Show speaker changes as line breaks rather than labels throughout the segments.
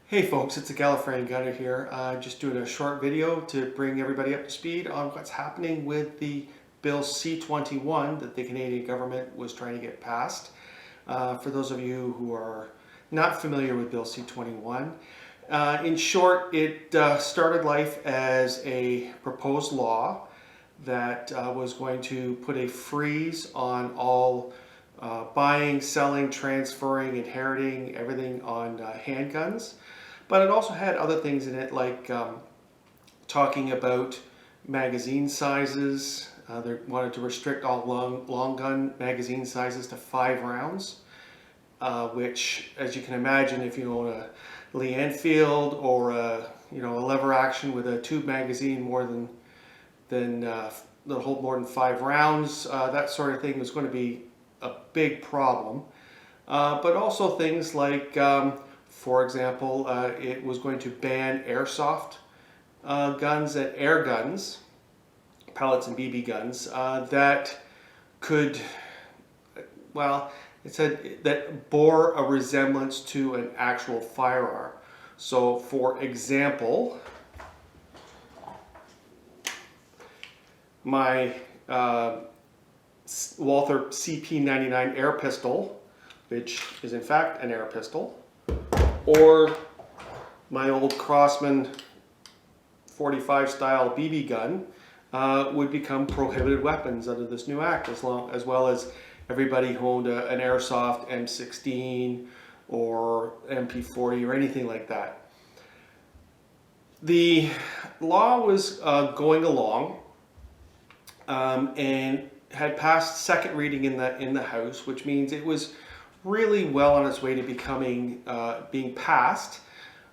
Hey folks, it's a Gallifreyan Gunner here. Just doing a short video to bring everybody up to speed on what's happening with the Bill C-21 that the Canadian government was trying to get passed. For those of you who are not familiar with Bill C-21, in short, it started life as a proposed law that was going to put a freeze on all buying, selling, transferring, inheriting, everything on handguns. But it also had other things in it, like talking about magazine sizes. They wanted to restrict all long gun magazine sizes to 5 rounds, which, as you can imagine, if you own a Lee Enfield or a lever action with a tube magazine that'll hold more than 5 rounds, that sort of thing was going to be a big problem. But also things like, for example, it was going to ban airsoft guns and air guns, pellets and BB guns, that could, well, it said that bore a resemblance to an actual firearm. So, for example, my Walther CP99 air pistol, which is in fact an air pistol, or my old Crossman 45 style BB gun would become prohibited weapons under this new act, as well as everybody who owned an airsoft M16 or MP40 or anything like that. The law was going along and had passed second reading in the House, which means it was really well on its way to becoming being passed.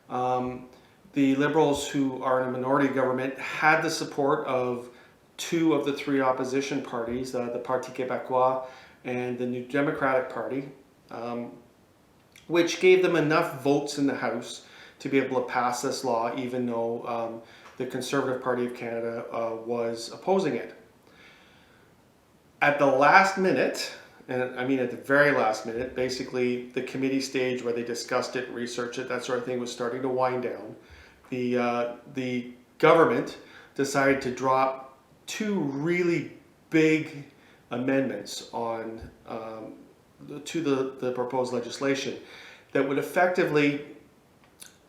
The Liberals, who are in a minority government, had the support of 2 of the 3 opposition parties, the Parti Québécois and the New Democratic Party, which gave them enough votes in the House to be able to pass this law, even though the Conservative Party of Canada was opposing it. At the last minute, and I mean at the very last minute, basically the committee stage where they discussed it, researched it, that sort of thing was starting to wind down. The government decided to drop 2 really big amendments on to the proposed legislation that would effectively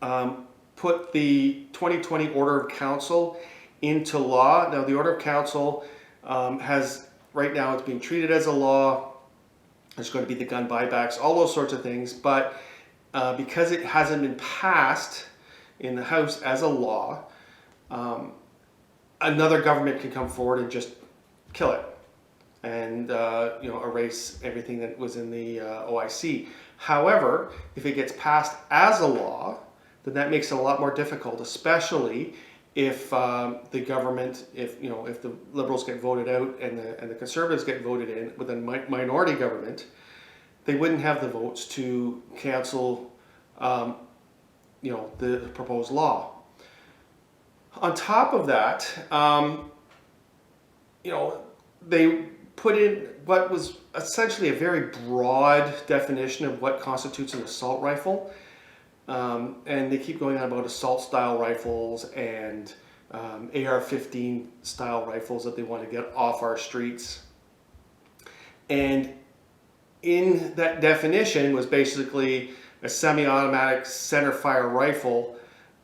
put the 2020 Order of Council into law. Now, the Order of Council right now it's being treated as a law. There's going to be the gun buybacks, all those sorts of things, but because it hasn't been passed in the House as a law, another government can come forward and just kill it and erase everything that was in the OIC. However, if it gets passed as a law, then that makes it a lot more difficult, especially if the government, if the Liberals get voted out and the Conservatives get voted in with a minority government, they wouldn't have the votes to cancel, the proposed law. On top of that, they put in what was essentially a very broad definition of what constitutes an assault rifle. And they keep going on about assault-style rifles and AR-15 style rifles that they want to get off our streets. And in that definition was basically a semi-automatic center-fire rifle.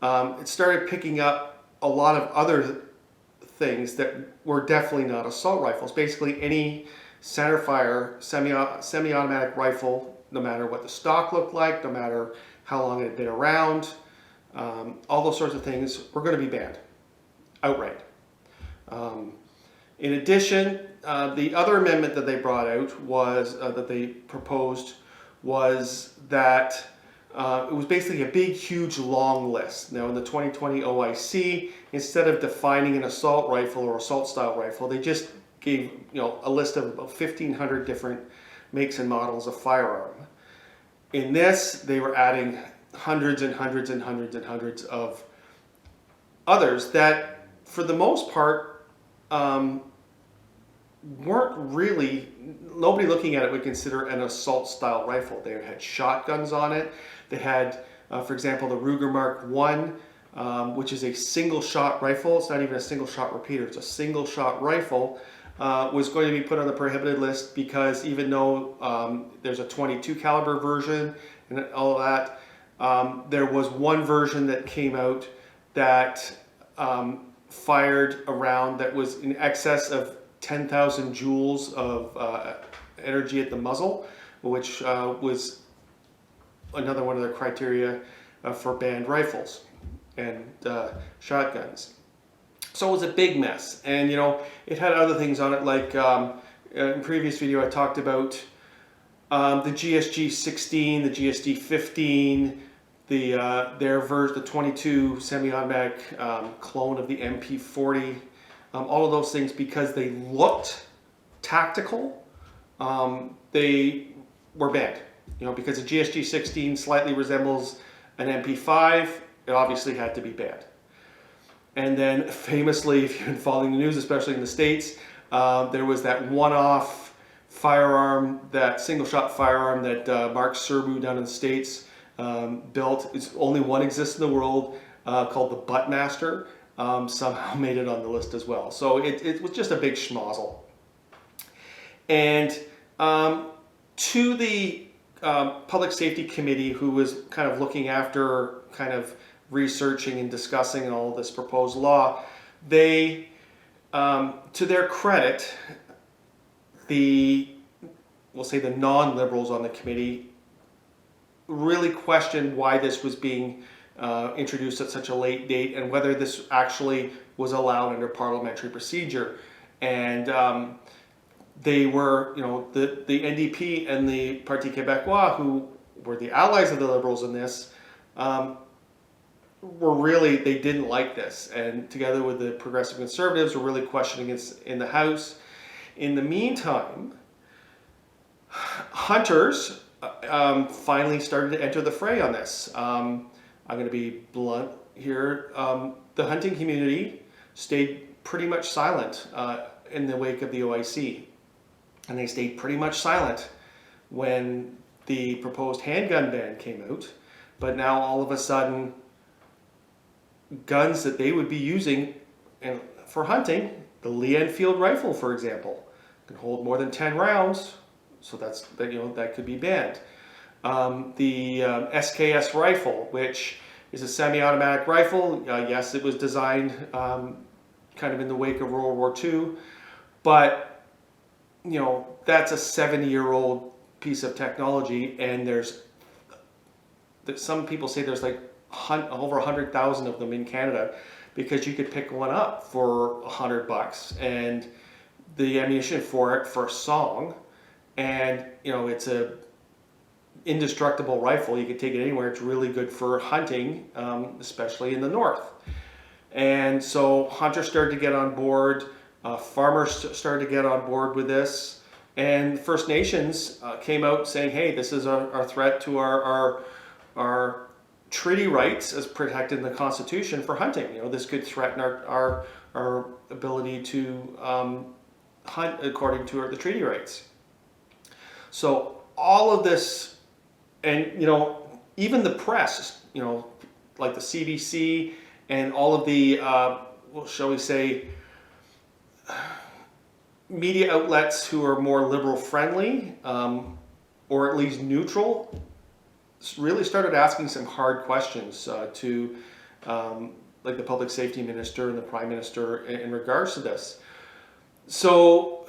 It started picking up a lot of other things that were definitely not assault rifles. Basically, any center-fire semi-automatic rifle, no matter what the stock looked like, no matter how long it had been around, all those sorts of things were going to be banned outright. In addition, the other amendment that they brought out was that they proposed was that it was basically a big, huge, long list. Now, in the 2020 OIC, instead of defining an assault rifle or assault-style rifle, they just gave a list of about 1,500 different makes and models of firearm. In this, they were adding hundreds and hundreds and hundreds and hundreds of others that, for the most part, weren't really, nobody looking at it would consider an assault-style rifle. They had shotguns on it. They had For example, the Ruger Mark I, which is a single-shot rifle. It's not even a single-shot repeater. It's a single-shot rifle. Was going to be put on the prohibited list because even though there's a 22 caliber version and all of that, there was one version that came out that fired a round that was in excess of 10,000 joules of energy at the muzzle, which was another one of the criteria for banned rifles and shotguns. So it was a big mess, and you know, it had other things on it, like in previous video I talked about the GSG 16, the GSD 15, their version, the 22 semi-automatic clone of the MP40, all of those things, because they looked tactical, they were banned. You know, because the GSG 16 slightly resembles an MP5, it obviously had to be banned. And then famously, if you've been following the news, especially in the States, there was that one-off firearm, that single-shot firearm that Mark Serbu down in the States built. It's only one exists in the world, called the Buttmaster. Somehow made it on the list as well. So it was just a big schmozzle. And to the Public Safety Committee, who was kind of looking after kind of researching and discussing all this proposed law, they, to their credit, we'll say the non-liberals on the committee really questioned why this was being introduced at such a late date and whether this actually was allowed under parliamentary procedure. And they were, you know, the NDP and the Parti Québécois, who were the allies of the Liberals in this, they didn't like this. And together with the Progressive Conservatives, were really questioning it in the House. In the meantime, hunters finally started to enter the fray on this. I'm going to be blunt here. The hunting community stayed pretty much silent in the wake of the OIC. And they stayed pretty much silent when the proposed handgun ban came out. But now all of a sudden, guns that they would be using for hunting, the Lee Enfield rifle, for example, can hold more than 10 rounds, so that could be banned. The SKS rifle, which is a semi-automatic rifle, yes, it was designed kind of in the wake of World War II, but you know, that's a 70-year-old piece of technology, and some people say there's like over 100,000 of them in Canada, because you could pick one up for $100 and the ammunition for it for a song, and you know, it's a indestructible rifle. You could take it anywhere. It's really good for hunting, especially in the north. And so hunters started to get on board. Farmers started to get on board with this, and First Nations came out saying, "Hey, this is our threat to our treaty rights as protected in the Constitution for hunting. You know, this could threaten our ability to hunt according to the treaty rights." So all of this, and you know, even the press, you know, like the CBC and all of the, well, shall we say, media outlets who are more liberal friendly, or at least neutral, really started asking some hard questions to like the public safety minister and the prime minister in regards to this. So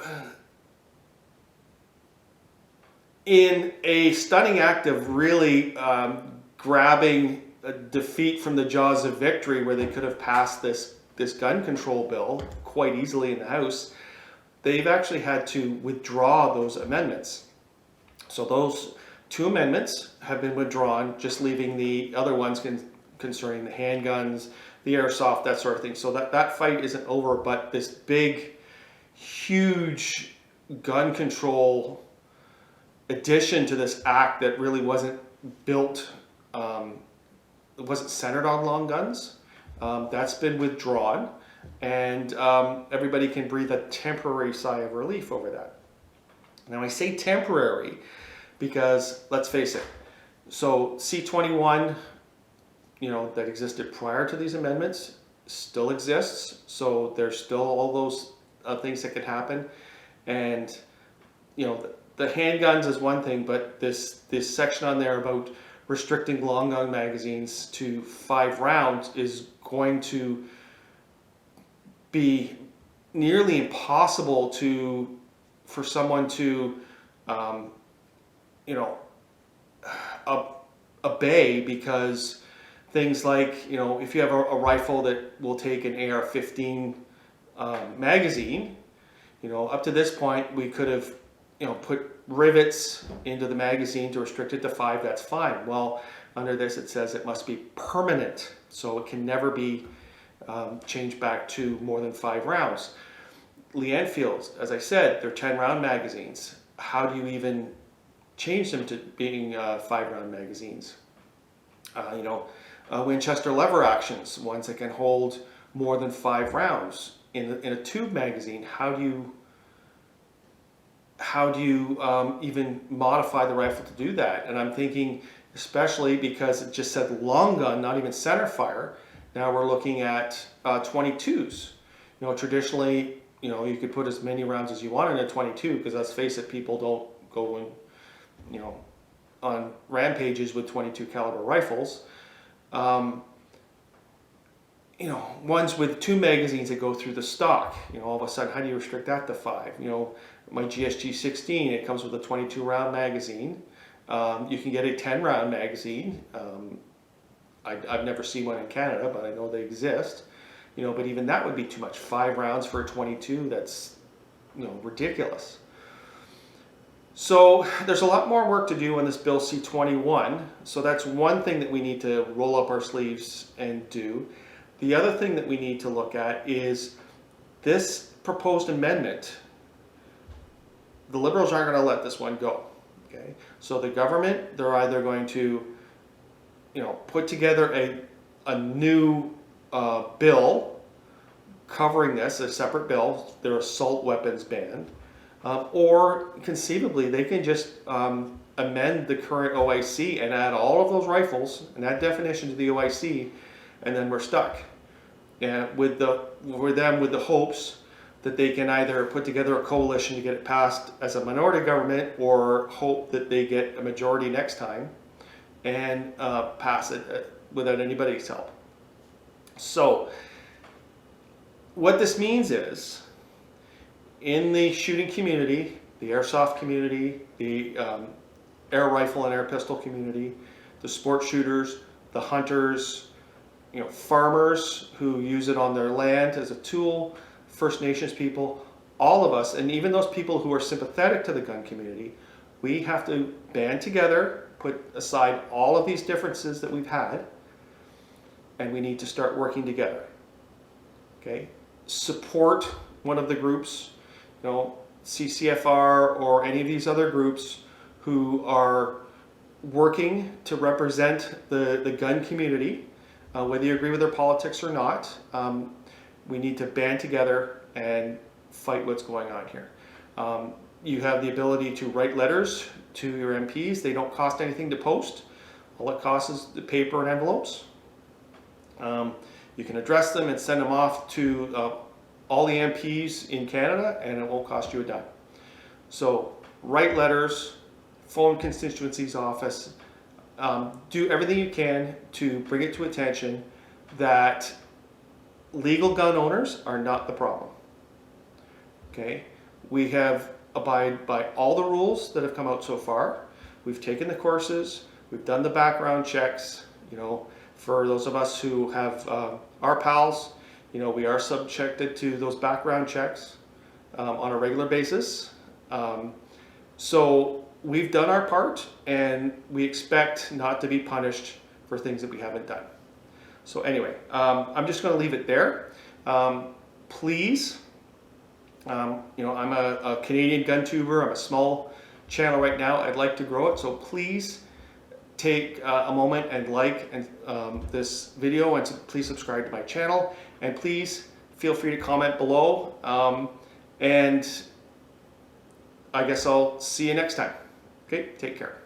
in a stunning act of really grabbing a defeat from the jaws of victory, where they could have passed this gun control bill quite easily in the House, they've actually had to withdraw those amendments. So those two amendments have been withdrawn, just leaving the other ones concerning the handguns, the airsoft, that sort of thing. So that fight isn't over, but this big, huge gun control addition to this act that really wasn't built, it wasn't centered on long guns, that's been withdrawn. And everybody can breathe a temporary sigh of relief over that. Now I say temporary because, let's face it, so C-21 that existed prior to these amendments still exists. So there's still all those things that could happen. And, the handguns is one thing, but this section on there about restricting long gun magazines to 5 rounds is going to be nearly impossible for someone to, obey, because things like, if you have a rifle that will take an AR-15 magazine, up to this point we could have, put rivets into the magazine to restrict it to 5. That's fine. Well, under this it says it must be permanent, so it can never be changed back to more than 5 rounds. Lee Enfields, as I said, they're 10-round magazines. How do you even change them to being 5-round magazines? Winchester lever actions, ones that can hold more than 5 rounds in a tube magazine. How do you even modify the rifle to do that? And I'm thinking, especially because it just said long gun, not even center fire. Now we're looking at 22s. Traditionally, you could put as many rounds as you want in a 22, because let's face it, people don't go on rampages with 22 caliber rifles. Ones with 2 magazines that go through the stock, all of a sudden, how do you restrict that to 5? My GSG 16, it comes with a 22 round magazine. You can get a 10-round magazine. I've never seen one in Canada, but I know they exist. But even that would be too much. 5 rounds for a 22, that's, ridiculous. So there's a lot more work to do on this Bill C-21. So that's one thing that we need to roll up our sleeves and do. The other thing that we need to look at is this proposed amendment. The Liberals aren't going to let this one go. Okay? So the government, they're either going to, put together a new bill covering this, a separate bill, their assault weapons ban, or conceivably they can just amend the current OIC and add all of those rifles and add definition to the OIC, and then we're stuck. And with the hopes that they can either put together a coalition to get it passed as a minority government, or hope that they get a majority next time and pass it without anybody's help. So what this means is, in the shooting community, the airsoft community, the air rifle and air pistol community, the sport shooters, the hunters, farmers who use it on their land as a tool, First Nations people, all of us, and even those people who are sympathetic to the gun community, we have to band together, put aside all of these differences that we've had, and we need to start working together. Okay? Support one of the groups, CCFR or any of these other groups who are working to represent the gun community, whether you agree with their politics or not. We need to band together and fight what's going on here. You have the ability to write letters to your MPs. They don't cost anything to post. All it costs is the paper and envelopes. You can address them and send them off to all the MPs in Canada, and it won't cost you a dime. So write letters, phone constituency's office, do everything you can to bring it to attention that legal gun owners are not the problem. Okay? We have abided by all the rules that have come out so far. We've taken the courses, we've done the background checks. For those of us who have our pals, we are subjected to those background checks on a regular basis. So we've done our part, and we expect not to be punished for things that we haven't done. So anyway, I'm just going to leave it there. Please, I'm a Canadian gun tuber. I'm a small channel right now. I'd like to grow it, so please take a moment and like this video, and please subscribe to my channel, and please feel free to comment below, and I guess I'll see you next time. Okay, take care.